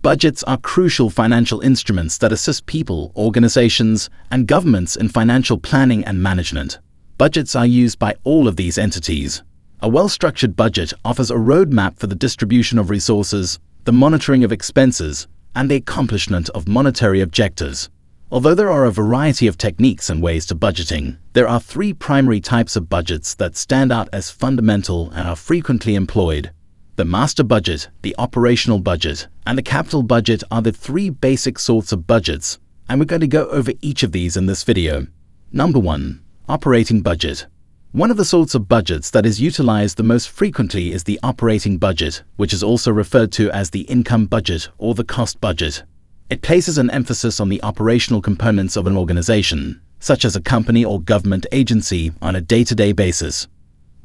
Budgets are crucial financial instruments that assist people, organizations, and governments in financial planning and management. Budgets are used by all of these entities. A well-structured budget offers a roadmap for the distribution of resources, the monitoring of expenses, and the accomplishment of monetary objectives. Although there are a variety of techniques and ways to budgeting, there are three primary types of budgets that stand out as fundamental and are frequently employed. The master budget, the operational budget, and the capital budget are the three basic sorts of budgets, and we're going to go over each of these in this video. Number 1. Operating budget. One of the sorts of budgets that is utilized the most frequently is the operating budget, which is also referred to as the income budget or the cost budget. It places an emphasis on the operational components of an organization, such as a company or government agency, on a day-to-day basis.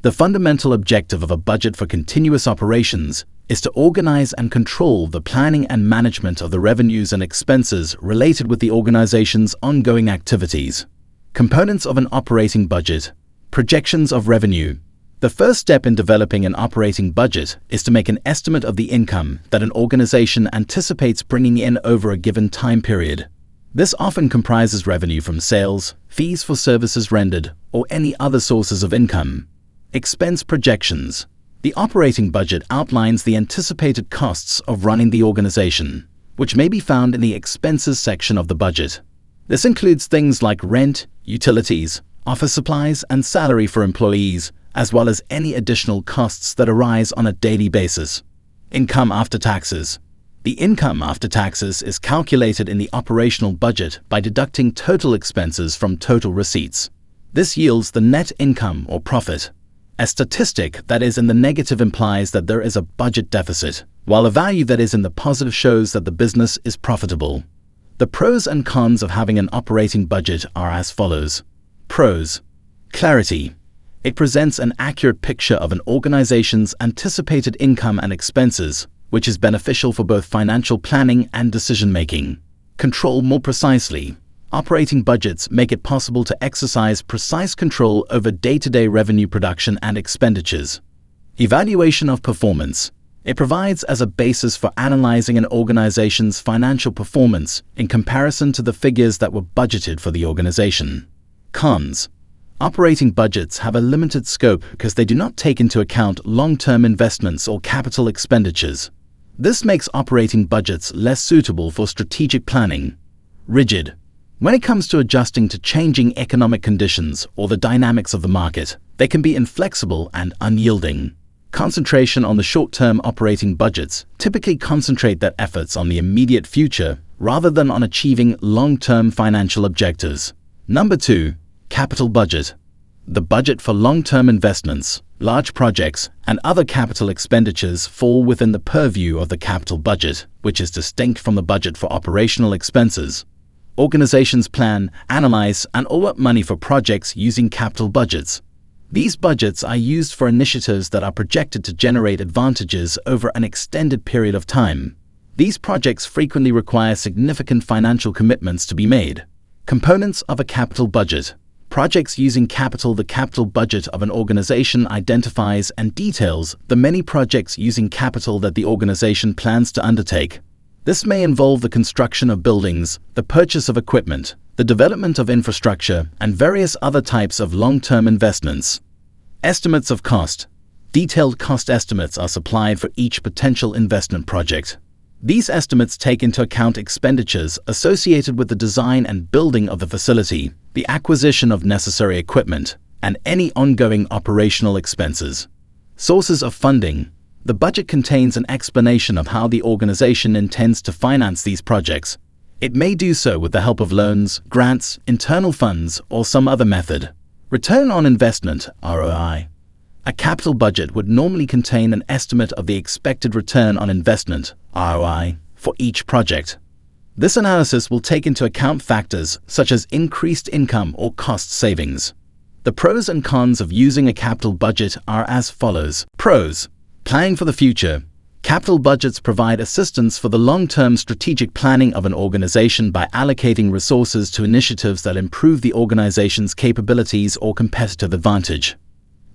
The fundamental objective of a budget for continuous operations is to organize and control the planning and management of the revenues and expenses related with the organization's ongoing activities. Components of an operating budget. Projections of revenue. The first step in developing an operating budget is to make an estimate of the income that an organization anticipates bringing in over a given time period. This often comprises revenue from sales, fees for services rendered, or any other sources of income. Expense projections. The operating budget outlines the anticipated costs of running the organization, which may be found in the expenses section of the budget. This includes things like rent, utilities, office supplies, and salary for employees, as well as any additional costs that arise on a daily basis. Income after taxes. The income after taxes is calculated in the operational budget by deducting total expenses from total receipts. This yields the net income or profit. A statistic that is in the negative implies that there is a budget deficit, while a value that is in the positive shows that the business is profitable. The pros and cons of having an operating budget are as follows. Pros. Clarity. It presents an accurate picture of an organization's anticipated income and expenses, which is beneficial for both financial planning and decision-making. Control more precisely. Operating budgets make it possible to exercise precise control over day-to-day revenue production and expenditures. Evaluation of performance. It provides as a basis for analyzing an organization's financial performance in comparison to the figures that were budgeted for the organization. Cons. Operating budgets have a limited scope because they do not take into account long-term investments or capital expenditures. This makes operating budgets less suitable for strategic planning. Rigid. When it comes to adjusting to changing economic conditions or the dynamics of the market, they can be inflexible and unyielding. Concentration on the short-term operating budgets typically concentrate their efforts on the immediate future rather than on achieving long-term financial objectives. Number 2. Capital budget. The budget for long-term investments, large projects, and other capital expenditures fall within the purview of the capital budget, which is distinct from the budget for operational expenses. Organizations plan, analyze, and allot money for projects using capital budgets. These budgets are used for initiatives that are projected to generate advantages over an extended period of time. These projects frequently require significant financial commitments to be made. Components of a capital budget. Projects using capital. The capital budget of an organization identifies and details the many projects using capital that the organization plans to undertake. This may involve the construction of buildings, the purchase of equipment, the development of infrastructure, and various other types of long-term investments. Estimates of cost. Detailed cost estimates are supplied for each potential investment project. These estimates take into account expenditures associated with the design and building of the facility, the acquisition of necessary equipment, and any ongoing operational expenses. Sources of funding. The budget contains an explanation of how the organization intends to finance these projects. It may do so with the help of loans, grants, internal funds, or some other method. Return on investment, ROI. A capital budget would normally contain an estimate of the expected return on investment, ROI, for each project. This analysis will take into account factors such as increased income or cost savings. The pros and cons of using a capital budget are as follows. Pros. Planning for the future. Capital budgets provide assistance for the long-term strategic planning of an organization by allocating resources to initiatives that improve the organization's capabilities or competitive advantage.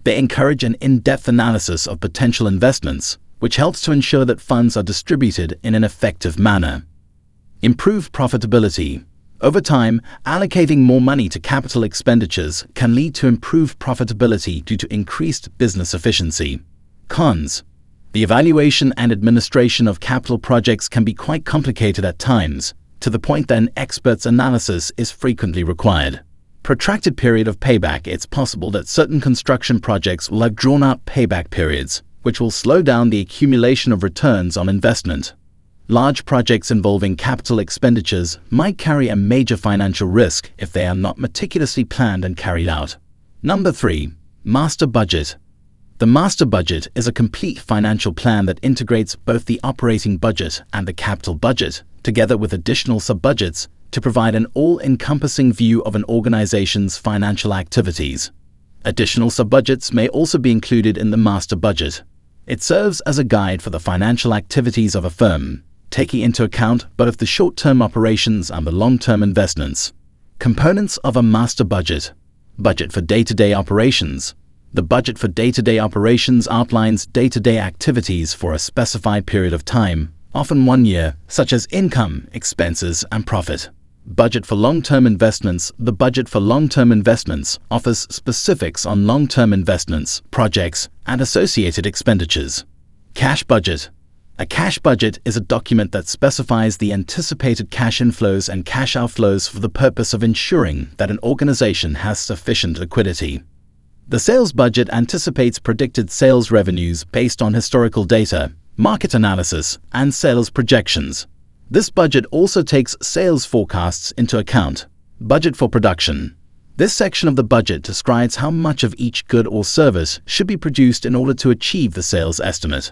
They encourage an in-depth analysis of potential investments, which helps to ensure that funds are distributed in an effective manner. Improved profitability. Over time, allocating more money to capital expenditures can lead to improved profitability due to increased business efficiency. Cons. The evaluation and administration of capital projects can be quite complicated at times, to the point that an expert's analysis is frequently required. Protracted period of payback. It's possible that certain construction projects will have drawn-out payback periods, which will slow down the accumulation of returns on investment. Large projects involving capital expenditures might carry a major financial risk if they are not meticulously planned and carried out. Number 3. Master budget. The master budget is a complete financial plan that integrates both the operating budget and the capital budget, together with additional sub-budgets, to provide an all-encompassing view of an organization's financial activities. Additional sub-budgets may also be included in the master budget. It serves as a guide for the financial activities of a firm, taking into account both the short-term operations and the long-term investments. Components of a master budget. Budget for day-to-day operations. The budget for day-to-day operations outlines day-to-day activities for a specified period of time, often 1 year, such as income, expenses, and profit. Budget for long-term investments. The budget for long-term investments offers specifics on long-term investments, projects, and associated expenditures. Cash budget. A cash budget is a document that specifies the anticipated cash inflows and cash outflows for the purpose of ensuring that an organization has sufficient liquidity. The sales budget anticipates predicted sales revenues based on historical data, market analysis, and sales projections. This budget also takes sales forecasts into account. Budget for production. This section of the budget describes how much of each good or service should be produced in order to achieve the sales estimate.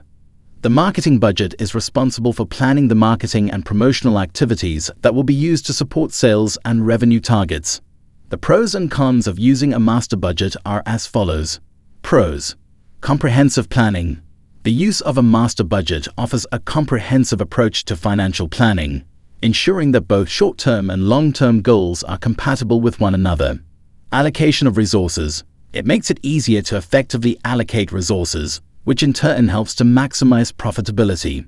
The marketing budget is responsible for planning the marketing and promotional activities that will be used to support sales and revenue targets. The pros and cons of using a master budget are as follows. Pros. Comprehensive planning. The use of a master budget offers a comprehensive approach to financial planning, ensuring that both short-term and long-term goals are compatible with one another. Allocation of resources. It makes it easier to effectively allocate resources, which in turn helps to maximize profitability.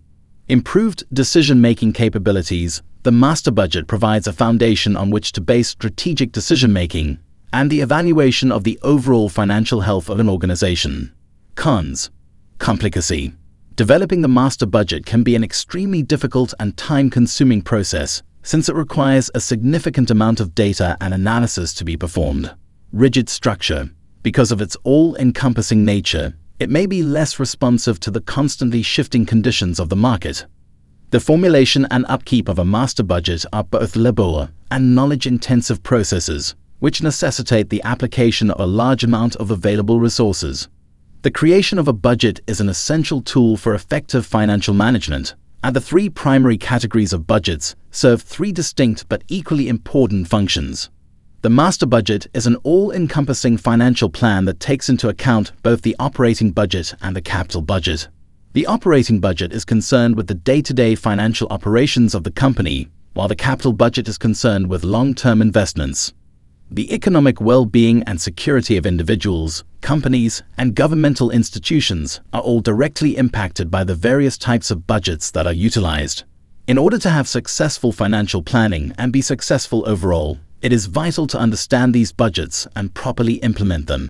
Improved decision-making capabilities. The master budget provides a foundation on which to base strategic decision-making and the evaluation of the overall financial health of an organization. Cons. Complicacy. Developing the master budget can be an extremely difficult and time-consuming process, since it requires a significant amount of data and analysis to be performed. Rigid structure. Because of its all-encompassing nature, it may be less responsive to the constantly shifting conditions of the market. The formulation and upkeep of a master budget are both labor and knowledge-intensive processes, which necessitate the application of a large amount of available resources. The creation of a budget is an essential tool for effective financial management, and the 3 primary categories of budgets serve 3 distinct but equally important functions. The master budget is an all-encompassing financial plan that takes into account both the operating budget and the capital budget. The operating budget is concerned with the day-to-day financial operations of the company, while the capital budget is concerned with long-term investments. The economic well-being and security of individuals, companies, and governmental institutions are all directly impacted by the various types of budgets that are utilized. In order to have successful financial planning and be successful overall, it is vital to understand these budgets and properly implement them.